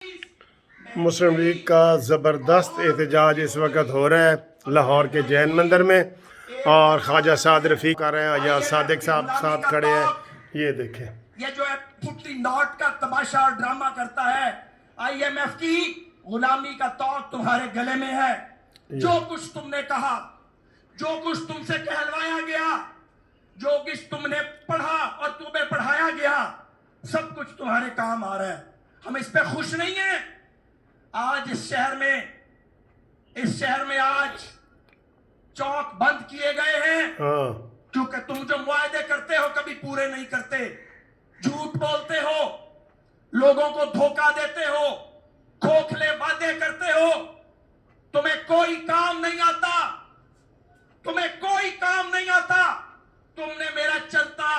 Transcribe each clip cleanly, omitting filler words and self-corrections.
مسلم league کا زبردست احتجاج اس وقت ہو رہا ہے لاہور کے جین مندر میں، اور خواجہ سعد رفیق کر رہے ہیں یا صادق صاحب ساتھ کھڑے ہیں. یہ دیکھیں یہ جو ہے پٹلی ناٹ کا تماشا اور ڈرامہ کرتا ہے. آئی ایم ایف کی غلامی کا توق تمہارے گلے میں ہے. جو کچھ تم نے کہا، جو کچھ تم سے کہلوایا گیا، جو کچھ تم نے پڑھا اور تمہیں پڑھایا گیا، سب کچھ تمہارے کام آ رہا ہے. ہم اس پہ خوش نہیں ہیں. آج اس شہر میں آج چوک بند کیے گئے ہیں کیونکہ تم جو معاہدے کرتے ہو کبھی پورے نہیں کرتے، جھوٹ بولتے ہو، لوگوں کو دھوکہ دیتے ہو، کھوکھلے وعدے کرتے ہو. تمہیں کوئی کام نہیں آتا، تمہیں کوئی کام نہیں آتا. تم نے میرا چلتا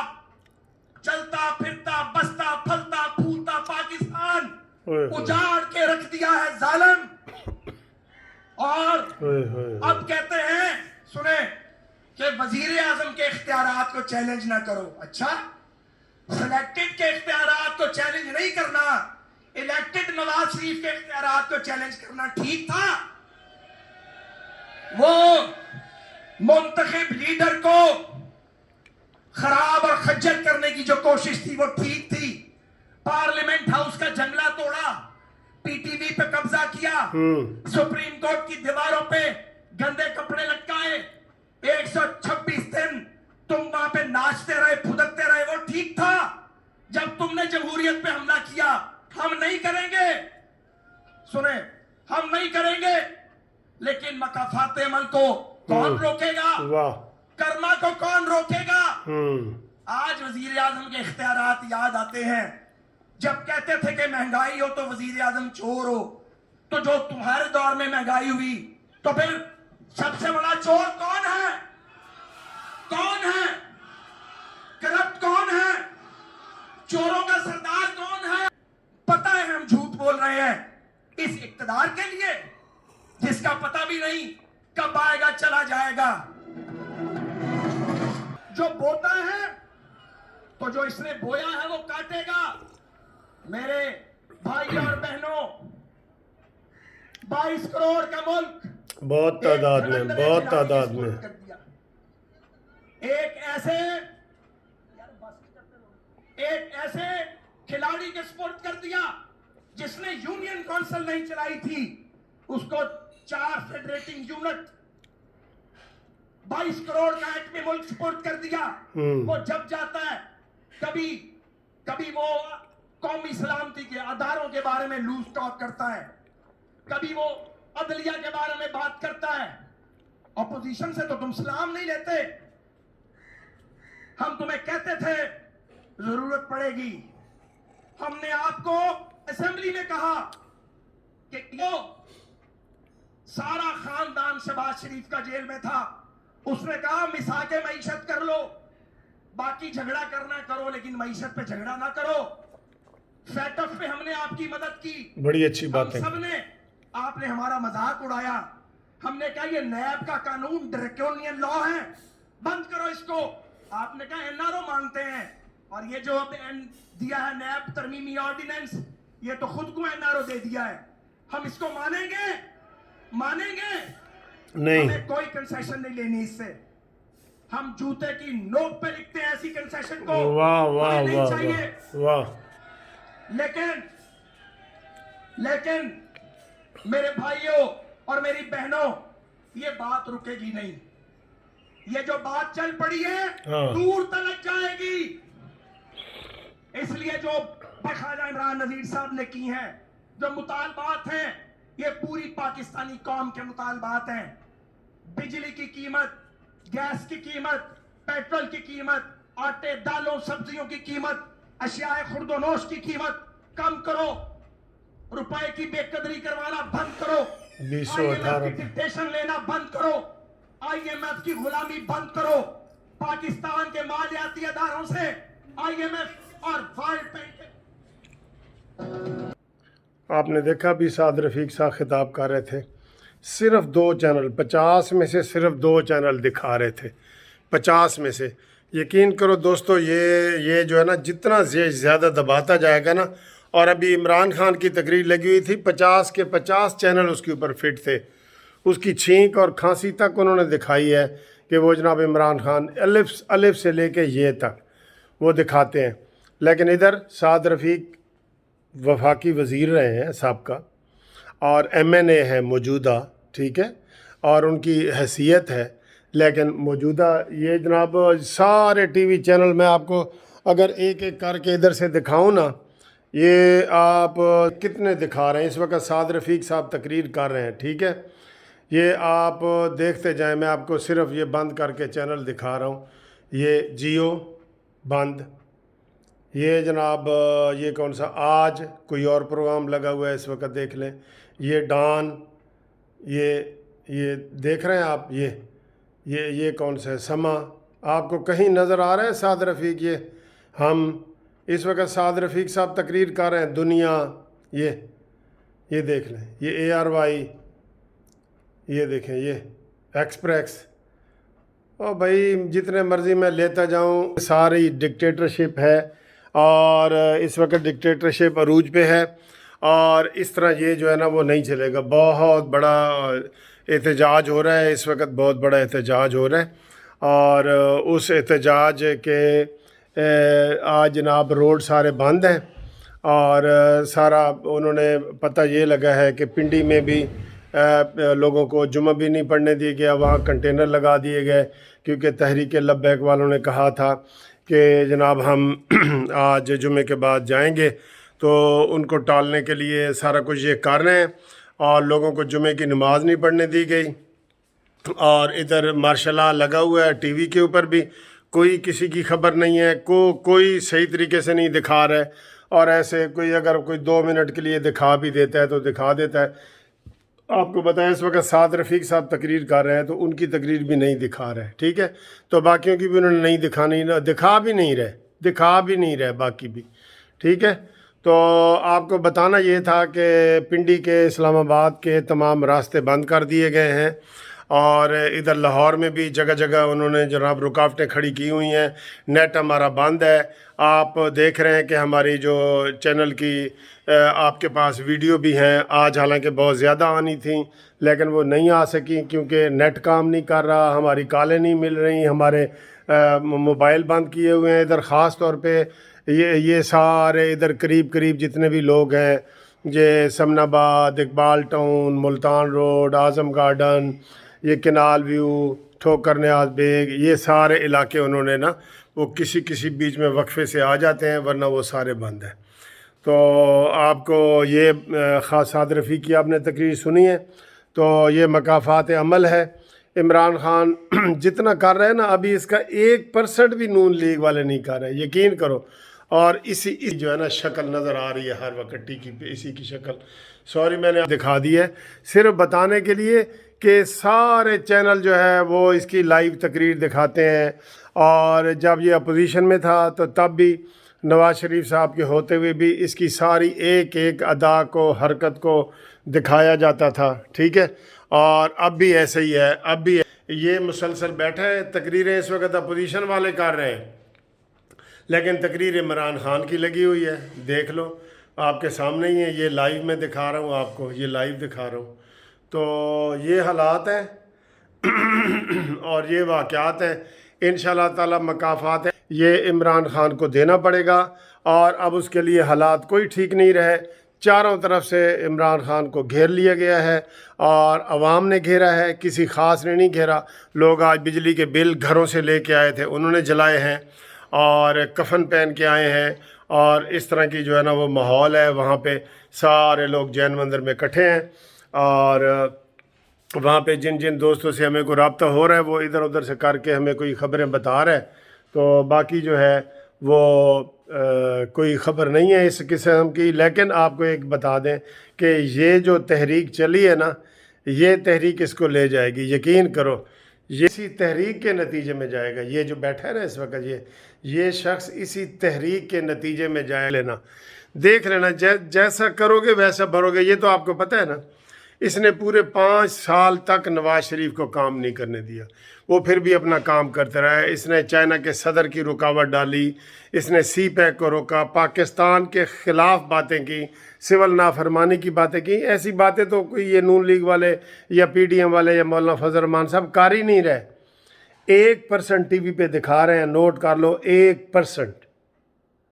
پھرتا بستا پھلتا پھولتا پاکستان اجاڑ کے رکھ دیا ہے ظالم. اور اب کہتے ہیں سنیں کہ وزیر اعظم کے اختیارات کو چیلنج نہ کرو. اچھا، سلیکٹڈ کے اختیارات کو چیلنج نہیں کرنا، الیکٹڈ نواز شریف کے اختیارات کو چیلنج کرنا ٹھیک تھا؟ وہ منتخب لیڈر کو خراب اور خجل کرنے کی جو کوشش تھی وہ ٹھیک تھی. پارلیمنٹ ہاؤس کا جنگلہ توڑا، پی ٹی وی پہ قبضہ کیا، سپریم کورٹ کی دیواروں پہ گندے کپڑے لٹکائے، 126 دن تم وہاں پہ ناچتے رہے پھدکتے رہے. وہ ٹھیک تھا. جب تم نے جمہوریت پہ حملہ کیا، ہم نہیں کریں گے، سنیں، ہم نہیں کریں گے، لیکن مکافات عمل کو کون روکے گا؟ کرما کو کون روکے گا؟ آج وزیر اعظم کے اختیارات یاد آتے ہیں. جب کہتے تھے کہ مہنگائی ہو تو وزیر اعظم چور ہو، تو جو تمہارے دور میں مہنگائی ہوئی تو پھر سب سے بڑا چور کون ہے؟ کون ہے؟ کرپٹ کون ہے؟ چوروں کا سردار کون ہے؟ پتہ ہے ہم جھوٹ بول رہے ہیں اس اقتدار کے لیے جس کا پتہ بھی نہیں کب آئے گا چلا جائے گا. جو بوتا ہے تو جو اس نے بویا ہے وہ کاٹے گا. میرے بھائی اور بہنوں، 22 کروڑ کا ملک بہت تعداد میں ایک ایسے کھلاڑی کے سپرد کر دیا جس نے یونین کونسل نہیں چلائی تھی. اس کو 4 فیڈریٹنگ یونٹ 22 کروڑ کا ایٹمی ملک سپرد کر دیا. وہ جب جاتا ہے کبھی وہ قومی سلامتی کے اداروں کے بارے میں لوز ٹاک کرتا ہے، کبھی وہ عدلیہ کے بارے میں بات کرتا ہے. اپوزیشن سے تو تم سلام نہیں لیتے. ہم تمہیں کہتے تھے ضرورت پڑے گی. ہم نے آپ کو اسمبلی میں کہا کہ وہ سارا خاندان شہباز شریف کا جیل میں تھا. اس نے کہا مساق معیشت کر لو، باقی جھگڑا کرنا کرو لیکن معیشت پہ جھگڑا نہ کرو. فیٹف پہ ہم نے آپ کی مدد کی، بڑی اچھی بات ہے. سب نے، آپ نے ہمارا مذاق اڑایا. ہم نے کہا یہ نیب کا قانون ڈریکونین لا ہے، بند کرو اس کو. آپ نے کہا این آر او مانگتے ہیں، اور یہ جو دیا ہے نیب ترمیمی آرڈیننس، یہ تو خود کو این آر او دے دیا ہے. ہم اس کو مانیں گے نہیں. ہمیں کوئی کنسیشن نہیں لینی اس سے. ہم جوتے کی نوک پہ لکھتے ہیں ایسی کنسیشن کو نہیں چاہیے. لیکن میرے بھائیوں اور میری بہنوں، یہ بات رکے گی نہیں. یہ جو بات چل پڑی ہے دور تلک جائے گی. اس لیے جو خواجہ عمران نذیر صاحب نے کی ہیں، جو مطالبات ہیں، یہ پوری پاکستانی قوم کے مطالبات ہیں. بجلی کی قیمت، گیس کی قیمت، پیٹرول کی قیمت، آٹے دالوں سبزیوں کی قیمت، اشیاء خرد و نوش کی قیمت کم کرو. روپے کی بے قدری کروانا بند کرو. IMF کی ڈکٹیشن لینا بند کرو. IMF کی غلامی بند کرو. پاکستان کے مالیاتی اداروں سے IMF اور ورلڈ بینک. آپ نے دیکھا بھی سعد رفیق صاحب خطاب کر رہے تھے. صرف 2 چینل، 50 میں سے صرف 2 چینل دکھا رہے تھے، 50 میں سے. یقین کرو دوستو، یہ جو ہے نا، جتنا زیادہ دباتا جائے گا نا، اور ابھی عمران خان کی تقریر لگی ہوئی تھی، 50 کے 50 چینل اس کے اوپر فٹ تھے، اس کی چھینک اور کھانسی تک انہوں نے دکھائی ہے کہ وہ جناب عمران خان الف سے لے کے یہ تک وہ دکھاتے ہیں۔ لیکن ادھر سعد رفیق وفاقی وزیر رہے ہیں سابقہ، اور MNA ہے موجودہ، ٹھیک ہے، اور ان کی حیثیت ہے، لیکن موجودہ یہ جناب سارے ٹی وی چینل میں آپ کو اگر ایک ایک کر کے ادھر سے دکھاؤں نا، یہ آپ کتنے دکھا رہے ہیں۔ اس وقت سعد رفیق صاحب تقریر کر رہے ہیں، ٹھیک ہے، یہ آپ دیکھتے جائیں، میں آپ کو صرف یہ بند کر کے چینل دکھا رہا ہوں۔ یہ جیو بند، یہ جناب یہ کون سا آج کوئی اور پروگرام لگا ہوا ہے اس وقت دیکھ لیں، یہ ڈان، یہ دیکھ رہے ہیں آپ، یہ کون سا ہے سما، آپ کو کہیں نظر آ رہا ہے سعد رفیق؟ یہ ہم اس وقت سعد رفیق صاحب تقریر کر رہے ہیں، دنیا، یہ دیکھ لیں، یہ ARY، یہ دیکھیں، یہ ایکسپریس۔ اور بھائی جتنے مرضی میں لیتا جاؤں، ساری ڈکٹیٹرشپ ہے، اور اس وقت ڈکٹیٹرشپ عروج پہ ہے، اور اس طرح یہ جو ہے نا وہ نہیں چلے گا۔ بہت بڑا احتجاج ہو رہا ہے اس وقت، بہت بڑا احتجاج ہو رہا ہے، اور اس احتجاج کے آج جناب روڈ سارے بند ہیں، اور سارا انہوں نے پتہ یہ لگا ہے کہ پنڈی میں بھی لوگوں کو جمعہ بھی نہیں پڑھنے دیا گیا، وہاں کنٹینر لگا دیے گئے، کیونکہ تحریک لبیک والوں نے کہا تھا کہ جناب ہم آج جمعے کے بعد جائیں گے، تو ان کو ٹالنے کے لیے سارا کچھ یہ کر رہے ہیں، اور لوگوں کو جمعے کی نماز نہیں پڑھنے دی گئی۔ اور ادھر ماشاء اللہ لگا ہوا ہے ٹی وی کے اوپر بھی، کوئی کسی کی خبر نہیں ہے، کوئی صحیح طریقے سے نہیں دکھا رہا ہے، اور ایسے کوئی اگر کوئی 2 منٹ کے لیے دکھا بھی دیتا ہے تو دکھا دیتا ہے۔ آپ کو بتائیں اس وقت سعد رفیق صاحب تقریر کر رہے ہیں، تو ان کی تقریر بھی نہیں دکھا رہے، ٹھیک ہے، تو باقیوں کی بھی انہوں نے نہیں دکھانی، دکھا بھی نہیں رہے باقی بھی، ٹھیک ہے۔ تو آپ کو بتانا یہ تھا کہ پنڈی کے اسلام آباد کے تمام راستے بند کر دیے گئے ہیں، اور ادھر لاہور میں بھی جگہ جگہ انہوں نے جناب رکاوٹیں کھڑی کی ہوئی ہیں، نیٹ ہمارا بند ہے۔ آپ دیکھ رہے ہیں کہ ہماری جو چینل کی آپ کے پاس ویڈیو بھی ہیں، آج حالانکہ بہت زیادہ آنی تھیں لیکن وہ نہیں آ سکیں کیونکہ نیٹ کام نہیں کر رہا، ہماری کالیں نہیں مل رہی، ہمارے موبائل بند کیے ہوئے ہیں۔ ادھر خاص طور پہ یہ سارے ادھر قریب جتنے بھی لوگ ہیں، یہ سمن آباد، اقبال ٹاؤن، ملتان روڈ، اعظم گارڈن، یہ کینال ویو، ٹھوکر نیاز بیگ، یہ سارے علاقے انہوں نے نا وہ کسی بیچ میں وقفے سے آ جاتے ہیں، ورنہ وہ سارے بند ہیں۔ تو آپ کو یہ خاص سعد رفیق کی آپ نے تقریر سنی ہے، تو یہ مکافات عمل ہے۔ عمران خان جتنا کر رہے ہیں نا، ابھی اس کا 1% بھی نون لیگ والے نہیں کر رہے، یقین کرو۔ اور اسی جو ہے نا شکل نظر آ رہی ہے ہر وقت ٹی پہ، اسی کی شکل، سوری میں نے دکھا دی ہے صرف بتانے کے لیے کہ سارے چینل جو ہے وہ اس کی لائیو تقریر دکھاتے ہیں۔ اور جب یہ اپوزیشن میں تھا تو تب بھی نواز شریف صاحب کے ہوتے ہوئے بھی اس کی ساری ایک ادا کو، حرکت کو دکھایا جاتا تھا، ٹھیک ہے، اور اب بھی ایسے ہی ہے، اب بھی یہ مسلسل بیٹھا ہے۔ تقریریں اس وقت اپوزیشن والے کر رہے ہیں، لیکن تقریر عمران خان کی لگی ہوئی ہے، دیکھ لو آپ کے سامنے ہی ہے، یہ لائیو میں دکھا رہا ہوں آپ کو، یہ لائیو دکھا رہا ہوں۔ تو یہ حالات ہیں اور یہ واقعات ہیں، انشاءاللہ تعالی مکافات ہیں، یہ عمران خان کو دینا پڑے گا۔ اور اب اس کے لیے حالات کوئی ٹھیک نہیں رہے، چاروں طرف سے عمران خان کو گھیر لیا گیا ہے، اور عوام نے گھیرا ہے، کسی خاص نے نہیں گھیرا۔ لوگ آج بجلی کے بل گھروں سے لے کے آئے تھے، انہوں نے جلائے ہیں، اور کفن پہن کے آئے ہیں، اور اس طرح کی جو ہے نا وہ ماحول ہے وہاں پہ۔ سارے لوگ جین مندر میں اکٹھے ہیں، اور وہاں پہ جن دوستوں سے ہمیں کوئی رابطہ ہو رہا ہے وہ ادھر ادھر سے کر کے ہمیں کوئی خبریں بتا رہا ہے، تو باقی جو ہے وہ کوئی خبر نہیں ہے اس قسم کی۔ لیکن آپ کو ایک بتا دیں کہ یہ جو تحریک چلی ہے نا، یہ تحریک اس کو لے جائے گی، یقین کرو، یہ اسی تحریک کے نتیجے میں جائے گا۔ یہ جو بیٹھا ہے نا اس وقت، یہ شخص اسی تحریک کے نتیجے میں جائے لینا، دیکھ لینا، جیسا کرو گے ویسا بھرو گے۔ یہ تو آپ کو پتہ ہے نا اس نے پورے 5 سال تک نواز شریف کو کام نہیں کرنے دیا، وہ پھر بھی اپنا کام کرتے رہے۔ اس نے چائنا کے صدر کی رکاوٹ ڈالی، اس نے سی پیک کو روکا، پاکستان کے خلاف باتیں کی، سول نافرمانی کی باتیں کی۔ ایسی باتیں تو کوئی یہ نون لیگ والے یا پی ڈی ایم والے یا مولانا فضل الرحمان صاحب کر ہی نہیں رہے۔ 1% ٹی وی پہ دکھا رہے ہیں، نوٹ کر لو، 1%۔